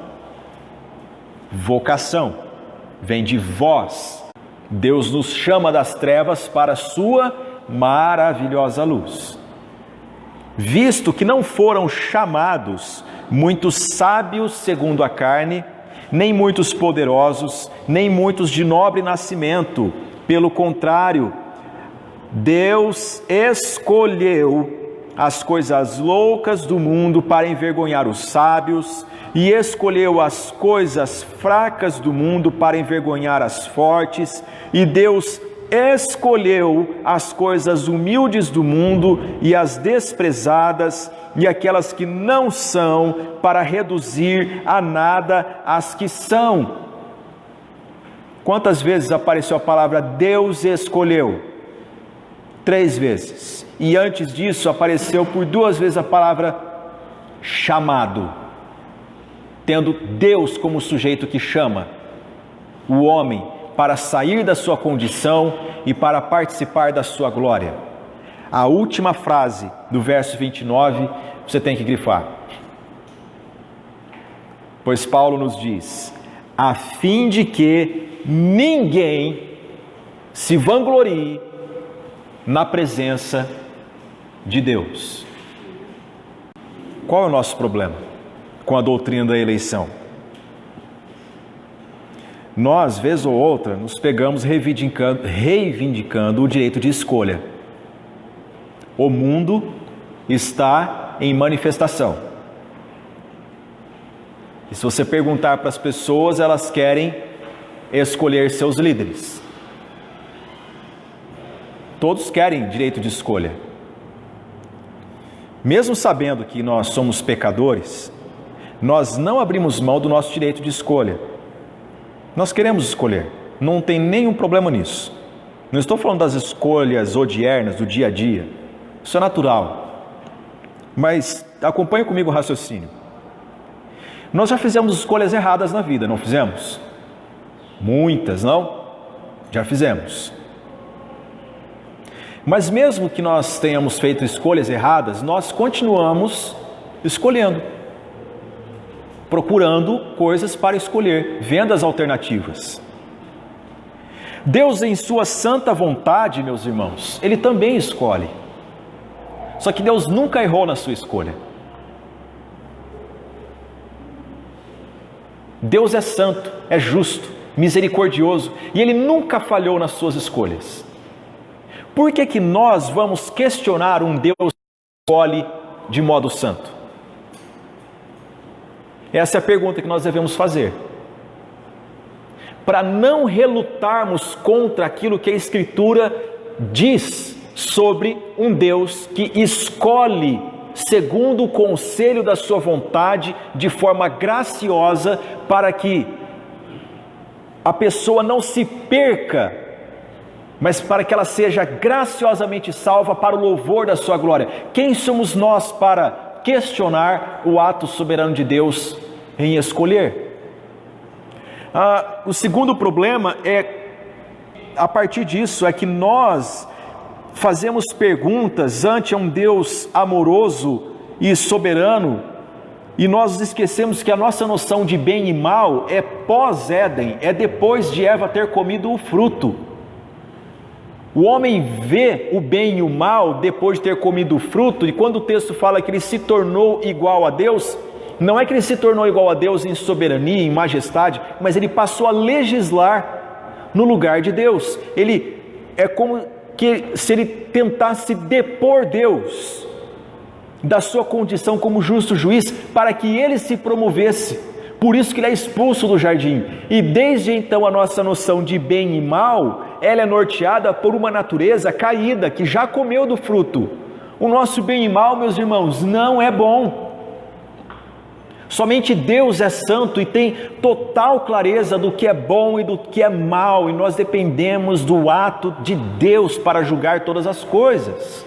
Vocação vem de vós. Deus nos chama das trevas para a sua maravilhosa luz. Visto que não foram chamados muitos sábios segundo a carne, nem muitos poderosos, nem muitos de nobre nascimento. Pelo contrário, Deus escolheu as coisas loucas do mundo para envergonhar os sábios, e escolheu as coisas fracas do mundo para envergonhar as fortes, e Deus escolheu as coisas humildes do mundo e as desprezadas e aquelas que não são, para reduzir a nada as que são. Quantas vezes apareceu a palavra Deus escolheu? 3 vezes. E antes disso apareceu por 2 vezes a palavra chamado, tendo Deus como sujeito que chama, o homem para sair da sua condição e para participar da sua glória. A última frase do verso 29 você tem que grifar. Pois Paulo nos diz: a fim de que ninguém se vanglorie na presença de Deus. Qual é o nosso problema com a doutrina da eleição? Nós, vez ou outra, nos pegamos reivindicando o direito de escolha. O mundo está em manifestação. E se você perguntar para as pessoas, elas querem escolher seus líderes. Todos querem direito de escolha. Mesmo sabendo que nós somos pecadores, nós não abrimos mão do nosso direito de escolha. Nós queremos escolher, não tem nenhum problema nisso. Não estou falando das escolhas odiernas do dia a dia, isso é natural. Mas acompanhe comigo o raciocínio. Nós já fizemos escolhas erradas na vida, não fizemos? Muitas, não? Já fizemos. Mas mesmo que nós tenhamos feito escolhas erradas, nós continuamos escolhendo, procurando coisas para escolher, vendo as alternativas. Deus, em sua santa vontade, meus irmãos, Ele também escolhe. Só que Deus nunca errou na sua escolha. Deus é santo, é justo, misericordioso, e Ele nunca falhou nas suas escolhas. Por que que nós vamos questionar um Deus que escolhe de modo santo? Essa é a pergunta que nós devemos fazer. Para não relutarmos contra aquilo que a Escritura diz sobre um Deus que escolhe segundo o conselho da sua vontade, de forma graciosa, para que a pessoa não se perca, mas para que ela seja graciosamente salva para o louvor da sua glória. Quem somos nós para questionar o ato soberano de Deus em escolher? O segundo problema a partir disso, é que nós fazemos perguntas ante um Deus amoroso e soberano, e nós esquecemos que a nossa noção de bem e mal é pós-Éden, é depois de Eva ter comido o fruto. O homem vê o bem e o mal depois de ter comido o fruto, e quando o texto fala que ele se tornou igual a Deus, não é que ele se tornou igual a Deus em soberania, em majestade, mas ele passou a legislar no lugar de Deus. Ele é como que se ele tentasse depor Deus da sua condição como justo juiz, para que ele se promovesse. Por isso que ele é expulso do jardim. E desde então a nossa noção de bem e mal, ela é norteada por uma natureza caída, que já comeu do fruto. O nosso bem e mal, meus irmãos, não é bom. Somente Deus é santo e tem total clareza do que é bom e do que é mal, e nós dependemos do ato de Deus para julgar todas as coisas.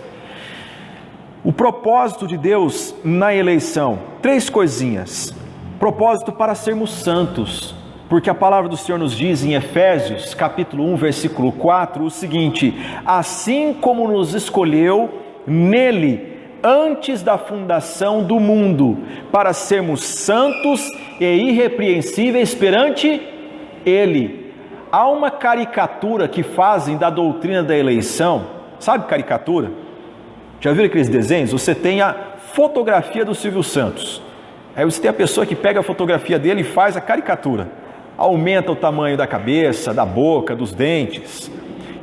O propósito de Deus na eleição, 3 coisinhas. Propósito para sermos santos, porque a palavra do Senhor nos diz em Efésios, capítulo 1, versículo 4, o seguinte: assim como nos escolheu nele, antes da fundação do mundo, para sermos santos e irrepreensíveis perante Ele. Há uma caricatura que fazem da doutrina da eleição. Sabe caricatura? Já viram aqueles desenhos? Você tem a fotografia do Silvio Santos. Aí você tem a pessoa que pega a fotografia dele e faz a caricatura. Aumenta o tamanho da cabeça, da boca, dos dentes.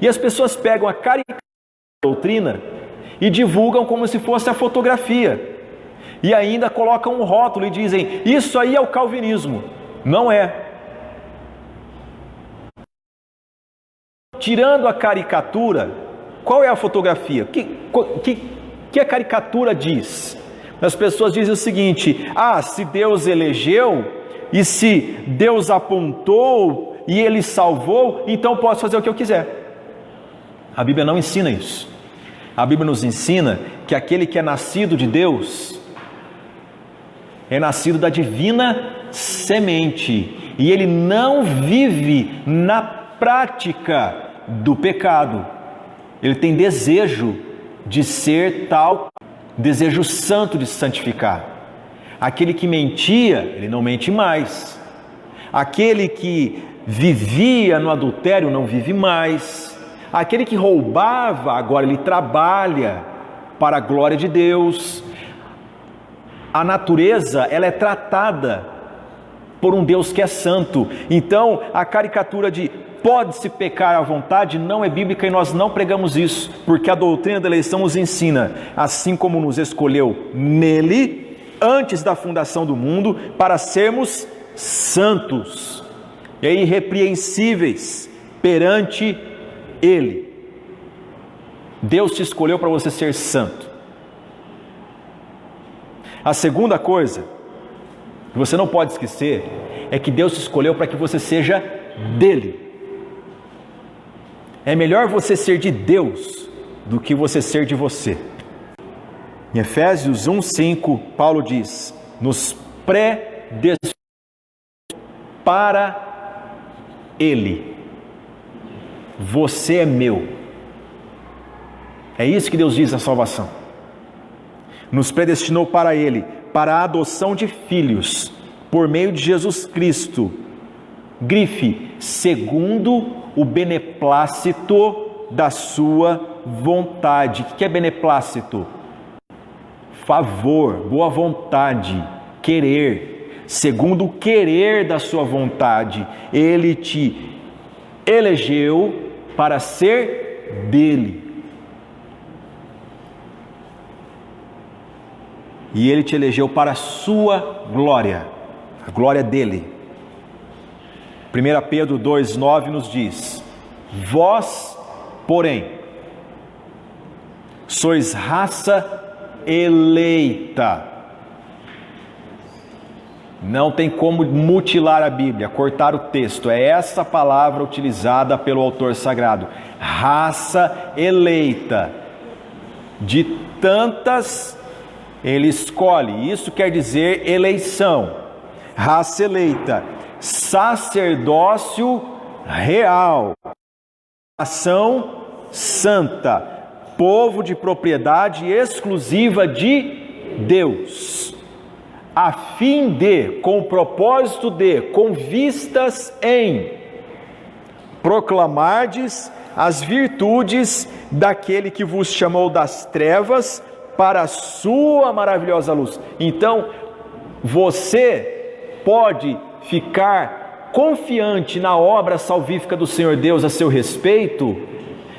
E as pessoas pegam a caricatura da doutrina e divulgam como se fosse a fotografia. E ainda colocam um rótulo e dizem: isso aí é o calvinismo. Não é. Tirando a caricatura, qual é a fotografia? O que a caricatura diz? As pessoas dizem o seguinte: se Deus elegeu, e se Deus apontou, e Ele salvou, então eu posso fazer o que eu quiser. A Bíblia não ensina isso. A Bíblia nos ensina que aquele que é nascido de Deus é nascido da divina semente, e ele não vive na prática do pecado. Ele tem desejo de ser tal, desejo santo de se santificar. Aquele que mentia, ele não mente mais. Aquele que vivia no adultério não vive mais. Aquele que roubava, agora ele trabalha para a glória de Deus. A natureza, ela é tratada por um Deus que é santo. Então, a caricatura de pode-se pecar à vontade não é bíblica e nós não pregamos isso, porque a doutrina da eleição nos ensina, assim como nos escolheu nele, antes da fundação do mundo, para sermos santos e irrepreensíveis perante Ele. Deus te escolheu para você ser santo. A segunda coisa que você não pode esquecer é que Deus te escolheu para que você seja dele. É melhor você ser de Deus do que você ser de você. Em Efésios 1:5, Paulo diz: nos predestinou para Ele. Você é meu. É isso que Deus diz na salvação. Nos predestinou para Ele, para a adoção de filhos, por meio de Jesus Cristo. Grife, segundo o beneplácito da sua vontade. O que é beneplácito? Favor, boa vontade, querer. Segundo o querer da sua vontade, Ele te elegeu para ser dele. E Ele te elegeu para a sua glória, a glória dele. 1 Pedro 2,9 nos diz: vós, porém, sois raça eleita. Não tem como mutilar a Bíblia, cortar o texto. É essa palavra utilizada pelo autor sagrado. Raça eleita. De tantas, ele escolhe. Isso quer dizer eleição. Raça eleita. Sacerdócio real. Nação santa. Povo de propriedade exclusiva de Deus, a fim de, com o propósito de, com vistas em proclamardes as virtudes daquele que vos chamou das trevas para a sua maravilhosa luz. Então, você pode ficar confiante na obra salvífica do Senhor Deus a seu respeito,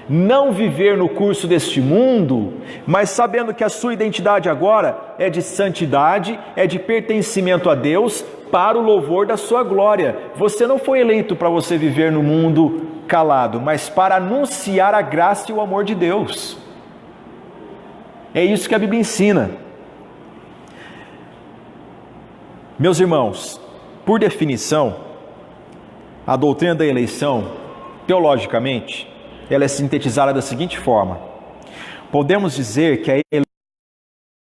não viver no curso deste mundo, mas sabendo que a sua identidade agora é de santidade, é de pertencimento a Deus, para o louvor da sua glória. Você não foi eleito para você viver no mundo calado, mas para anunciar a graça e o amor de Deus. É isso que a Bíblia ensina. Meus irmãos, por definição, a doutrina da eleição, teologicamente, ela é sintetizada da seguinte forma: podemos dizer que a eleição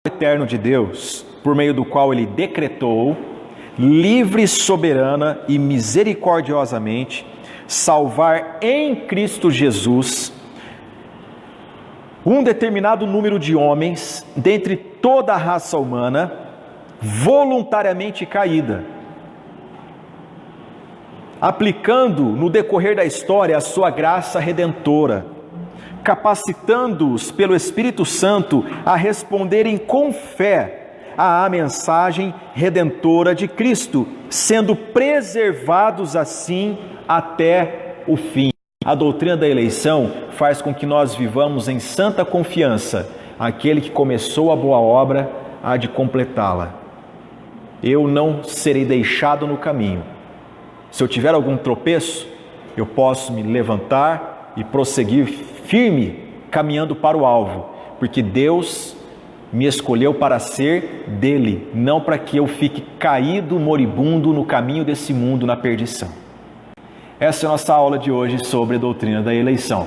eterna de Deus, por meio do qual Ele decretou, livre, soberana e misericordiosamente, salvar em Cristo Jesus um determinado número de homens, dentre toda a raça humana, voluntariamente caída, aplicando no decorrer da história a sua graça redentora, capacitando-os pelo Espírito Santo a responderem com fé à mensagem redentora de Cristo, sendo preservados assim até o fim. A doutrina da eleição faz com que nós vivamos em santa confiança. Aquele que começou a boa obra há de completá-la. Eu não serei deixado no caminho. Se eu tiver algum tropeço, eu posso me levantar e prosseguir firme, caminhando para o alvo, porque Deus me escolheu para ser dele, não para que eu fique caído, moribundo no caminho desse mundo, na perdição. Essa é a nossa aula de hoje sobre a doutrina da eleição.